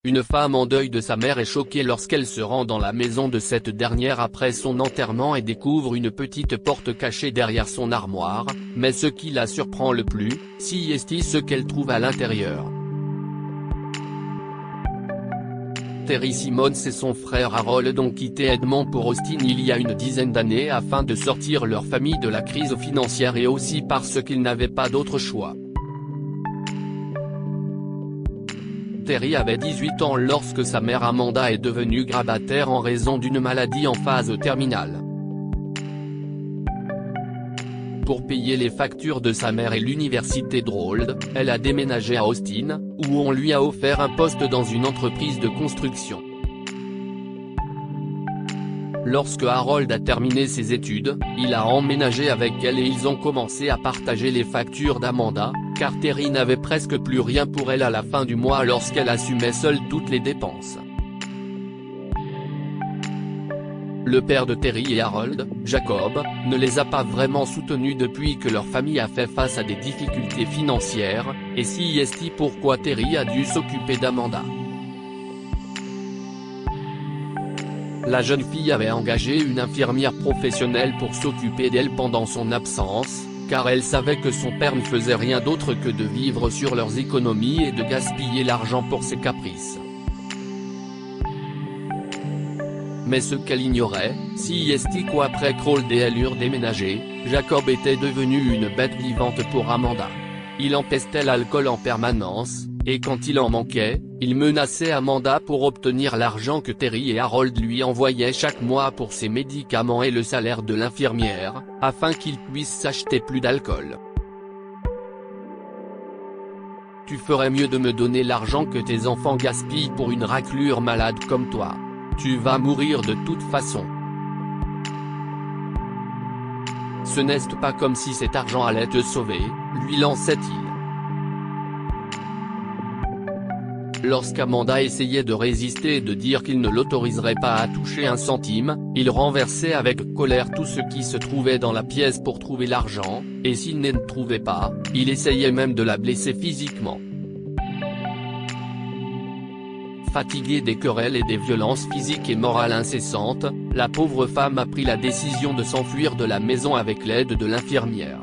Une femme en deuil de sa mère est choquée lorsqu'elle se rend dans la maison de cette dernière après son enterrement et découvre une petite porte cachée derrière son armoire, mais ce qui la surprend le plus, c'est ce qu'elle trouve à l'intérieur. Terry Simmons et son frère Harold ont quitté Edmond pour Austin il y a une dizaine d'années afin de sortir leur famille de la crise financière et aussi parce qu'ils n'avaient pas d'autre choix. Terry avait 18 ans lorsque sa mère Amanda est devenue grabataire en raison d'une maladie en phase terminale. Pour payer les factures de sa mère et l'université d'Harold, elle a déménagé à Austin, où on lui a offert un poste dans une entreprise de construction. Lorsque Harold a terminé ses études, il a emménagé avec elle et ils ont commencé à partager les factures d'Amanda, car Terry n'avait presque plus rien pour elle à la fin du mois lorsqu'elle assumait seule toutes les dépenses. Le père de Terry et Harold, Jacob, ne les a pas vraiment soutenus depuis que leur famille a fait face à des difficultés financières, et c'est pourquoi Terry a dû s'occuper d'Amanda. La jeune fille avait engagé une infirmière professionnelle pour s'occuper d'elle pendant son absence, car elle savait que son père ne faisait rien d'autre que de vivre sur leurs économies et de gaspiller l'argent pour ses caprices. Mais ce qu'elle ignorait, c'est qu'après Harold et elle eurent déménagé, Jacob était devenu une bête vivante pour Amanda. Il empestait l'alcool en permanence, et quand il en manquait, il menaçait Amanda pour obtenir l'argent que Terry et Harold lui envoyaient chaque mois pour ses médicaments et le salaire de l'infirmière, afin qu'il puisse s'acheter plus d'alcool. « Tu ferais mieux de me donner l'argent que tes enfants gaspillent pour une raclure malade comme toi. Tu vas mourir de toute façon. Ce n'est pas comme si cet argent allait te sauver, lui lançait-il. Lorsqu'Amanda essayait de résister et de dire qu'il ne l'autoriserait pas à toucher un centime, il renversait avec colère tout ce qui se trouvait dans la pièce pour trouver l'argent, et s'il ne trouvait pas, il essayait même de la blesser physiquement. Fatiguée des querelles et des violences physiques et morales incessantes, la pauvre femme a pris la décision de s'enfuir de la maison avec l'aide de l'infirmière.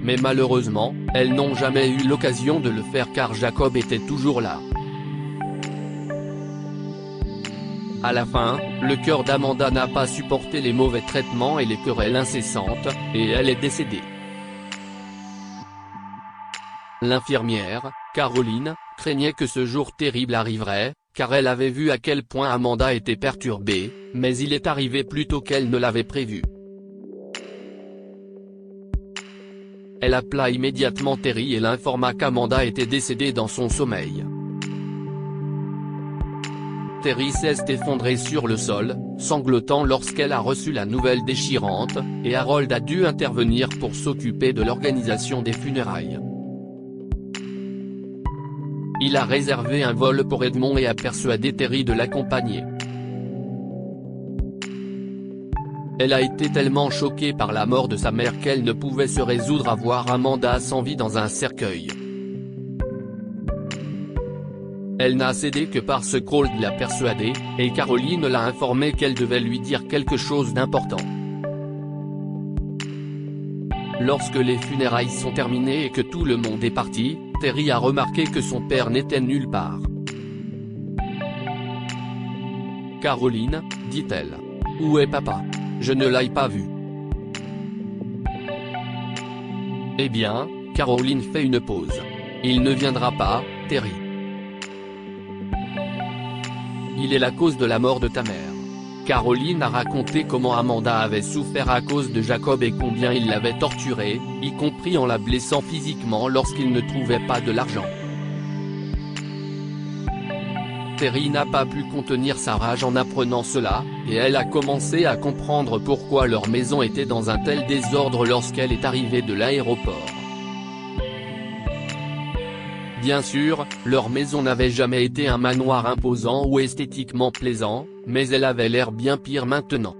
Mais malheureusement, elles n'ont jamais eu l'occasion de le faire car Jacob était toujours là. À la fin, le cœur d'Amanda n'a pas supporté les mauvais traitements et les querelles incessantes, et elle est décédée. L'infirmière, Caroline, craignait que ce jour terrible arriverait, car elle avait vu à quel point Amanda était perturbée, mais il est arrivé plus tôt qu'elle ne l'avait prévu. Elle appela immédiatement Terry et l'informa qu'Amanda était décédée dans son sommeil. Terry s'est effondrée sur le sol, sanglotant lorsqu'elle a reçu la nouvelle déchirante, et Harold a dû intervenir pour s'occuper de l'organisation des funérailles. Il a réservé un vol pour Edmond et a persuadé Terry de l'accompagner. Elle a été tellement choquée par la mort de sa mère qu'elle ne pouvait se résoudre à voir Amanda sans vie dans un cercueil. Elle n'a cédé que parce qu'Harold l'a persuadée, et Caroline l'a informé qu'elle devait lui dire quelque chose d'important. Lorsque les funérailles sont terminées et que tout le monde est parti, Terry a remarqué que son père n'était nulle part. « Caroline, dit-elle. Où est papa? Je ne l'ai pas vu. » Eh bien, Caroline fait une pause. « Il ne viendra pas, Terry. Il est la cause de la mort de ta mère. » Caroline a raconté comment Amanda avait souffert à cause de Jacob et combien il l'avait torturée, y compris en la blessant physiquement lorsqu'il ne trouvait pas de l'argent. Terry n'a pas pu contenir sa rage en apprenant cela, et elle a commencé à comprendre pourquoi leur maison était dans un tel désordre lorsqu'elle est arrivée de l'aéroport. Bien sûr, leur maison n'avait jamais été un manoir imposant ou esthétiquement plaisant, mais elle avait l'air bien pire maintenant.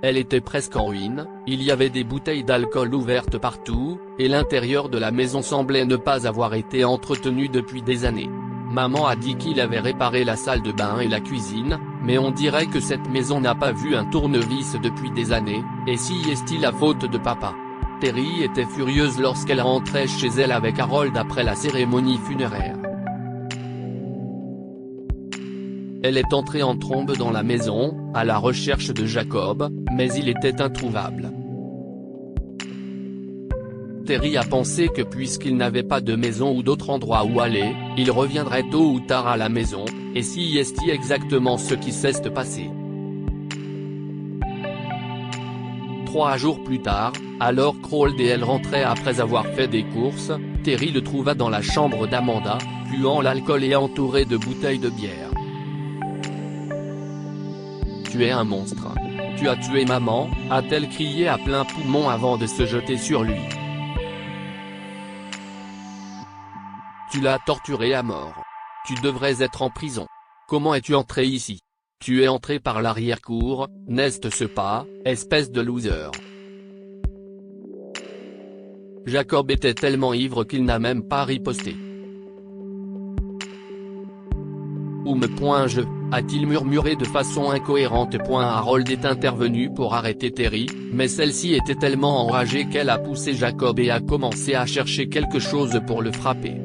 Elle était presque en ruine, il y avait des bouteilles d'alcool ouvertes partout, et l'intérieur de la maison semblait ne pas avoir été entretenu depuis des années. Maman a dit qu'il avait réparé la salle de bain et la cuisine, mais on dirait que cette maison n'a pas vu un tournevis depuis des années, et si est-il la faute de papa? Terry était furieuse lorsqu'elle rentrait chez elle avec Harold après la cérémonie funéraire. Elle est entrée en trombe dans la maison, à la recherche de Jacob, mais il était introuvable. Terry a pensé que puisqu'il n'avait pas de maison ou d'autre endroit où aller, il reviendrait tôt ou tard à la maison, et si est exactement ce qui s'est passé. 3 jours plus tard, alors Harold et elle rentraient après avoir fait des courses, Terry le trouva dans la chambre d'Amanda, puant l'alcool et entouré de bouteilles de bière. « Tu es un monstre. Tu as tué maman », a-t-elle crié à plein poumon avant de se jeter sur lui. « Tu l'as torturé à mort. Tu devrais être en prison. Comment es-tu entré ici? Tu es entré par l'arrière-cour, n'est-ce pas, espèce de loser ?» Jacob était tellement ivre qu'il n'a même pas riposté. « Où me point-je » a-t-il murmuré de façon incohérente. Harold est intervenu pour arrêter Terry, mais celle-ci était tellement enragée qu'elle a poussé Jacob et a commencé à chercher quelque chose pour le frapper.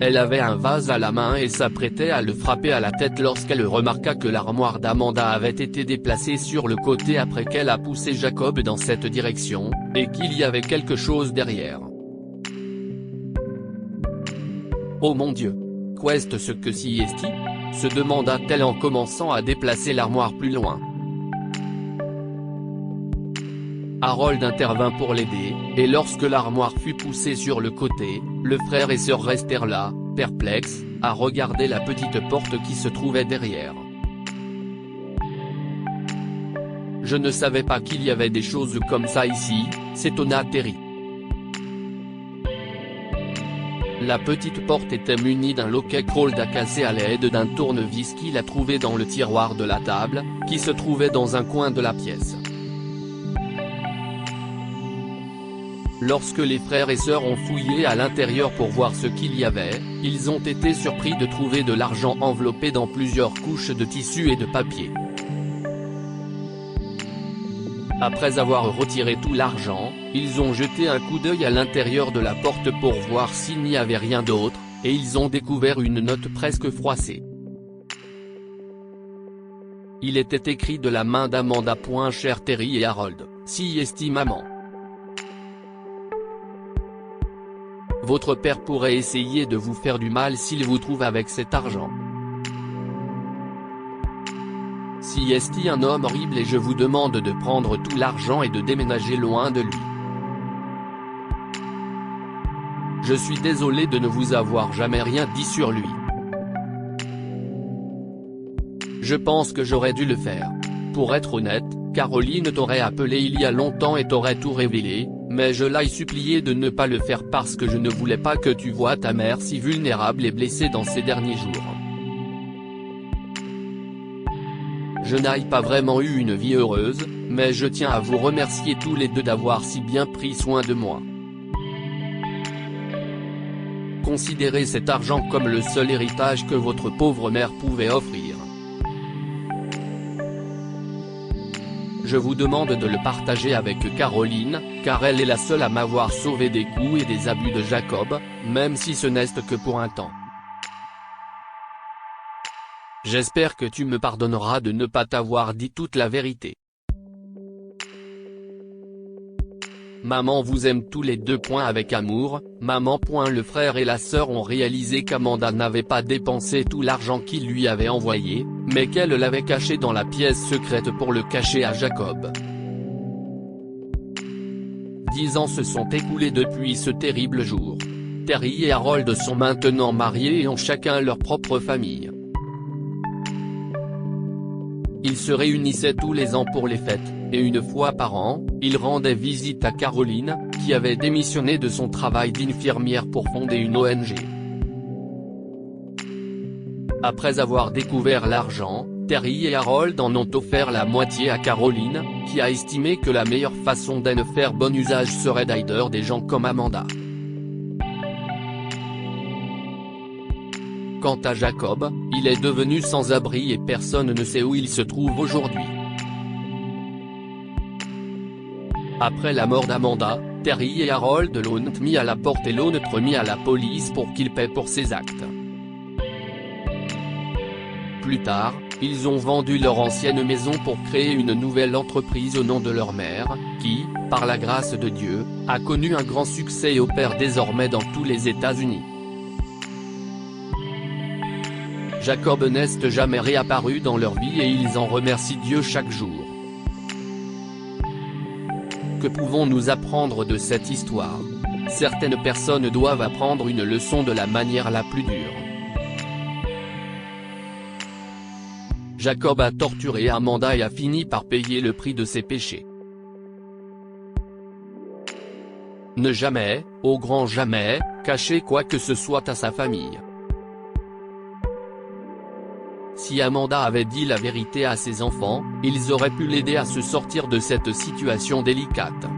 Elle avait un vase à la main et s'apprêtait à le frapper à la tête lorsqu'elle remarqua que l'armoire d'Amanda avait été déplacée sur le côté après qu'elle a poussé Jacob dans cette direction, et qu'il y avait quelque chose derrière. « Oh mon Dieu! Qu'est-ce que si est-il » se demanda-t-elle en commençant à déplacer l'armoire plus loin. Harold intervint pour l'aider, et lorsque l'armoire fut poussée sur le côté, le frère et sœur restèrent là, perplexes, à regarder la petite porte qui se trouvait derrière. « Je ne savais pas qu'il y avait des choses comme ça ici », s'étonna Terry. La petite porte était munie d'un loquet Harold a cassé à l'aide d'un tournevis qu'il a trouvé dans le tiroir de la table, qui se trouvait dans un coin de la pièce. Lorsque les frères et sœurs ont fouillé à l'intérieur pour voir ce qu'il y avait, ils ont été surpris de trouver de l'argent enveloppé dans plusieurs couches de tissu et de papier. Après avoir retiré tout l'argent, ils ont jeté un coup d'œil à l'intérieur de la porte pour voir s'il n'y avait rien d'autre, et ils ont découvert une note presque froissée. Il était écrit de la main d'Amanda. Cher Terry et Harold, si estime maman. Votre père pourrait essayer de vous faire du mal s'il vous trouve avec cet argent. Si est un homme horrible et je vous demande de prendre tout l'argent et de déménager loin de lui. Je suis désolé de ne vous avoir jamais rien dit sur lui. Je pense que j'aurais dû le faire. Pour être honnête, Caroline t'aurait appelé il y a longtemps et t'aurait tout révélé, mais je l'ai supplié de ne pas le faire parce que je ne voulais pas que tu vois ta mère si vulnérable et blessée dans ces derniers jours. Je n'ai pas vraiment eu une vie heureuse, mais je tiens à vous remercier tous les deux d'avoir si bien pris soin de moi. Considérez cet argent comme le seul héritage que votre pauvre mère pouvait offrir. Je vous demande de le partager avec Caroline, car elle est la seule à m'avoir sauvé des coups et des abus de Jacob, même si ce n'est que pour un temps. J'espère que tu me pardonneras de ne pas t'avoir dit toute la vérité. Maman vous aime tous les deux. Avec amour, maman. Le frère et la sœur ont réalisé qu'Amanda n'avait pas dépensé tout l'argent qu'il lui avait envoyé, mais qu'elle l'avait caché dans la pièce secrète pour le cacher à Jacob. 10 ans se sont écoulés depuis ce terrible jour. Terry et Harold sont maintenant mariés et ont chacun leur propre famille. Ils se réunissaient tous les ans pour les fêtes, et une fois par an, ils rendaient visite à Caroline, qui avait démissionné de son travail d'infirmière pour fonder une ONG. Après avoir découvert l'argent, Terry et Harold en ont offert la moitié à Caroline, qui a estimé que la meilleure façon d'en faire bon usage serait d'aider des gens comme Amanda. Quant à Jacob, il est devenu sans abri et personne ne sait où il se trouve aujourd'hui. Après la mort d'Amanda, Terry et Harold l'ont mis à la porte et l'ont remis à la police pour qu'il paie pour ses actes. Plus tard, ils ont vendu leur ancienne maison pour créer une nouvelle entreprise au nom de leur mère, qui, par la grâce de Dieu, a connu un grand succès et opère désormais dans tous les États-Unis. Jacob n'est jamais réapparu dans leur vie et ils en remercient Dieu chaque jour. Que pouvons-nous apprendre de cette histoire? Certaines personnes doivent apprendre une leçon de la manière la plus dure. Jacob a torturé Amanda et a fini par payer le prix de ses péchés. Ne jamais, au grand jamais, cacher quoi que ce soit à sa famille. Si Amanda avait dit la vérité à ses enfants, ils auraient pu l'aider à se sortir de cette situation délicate.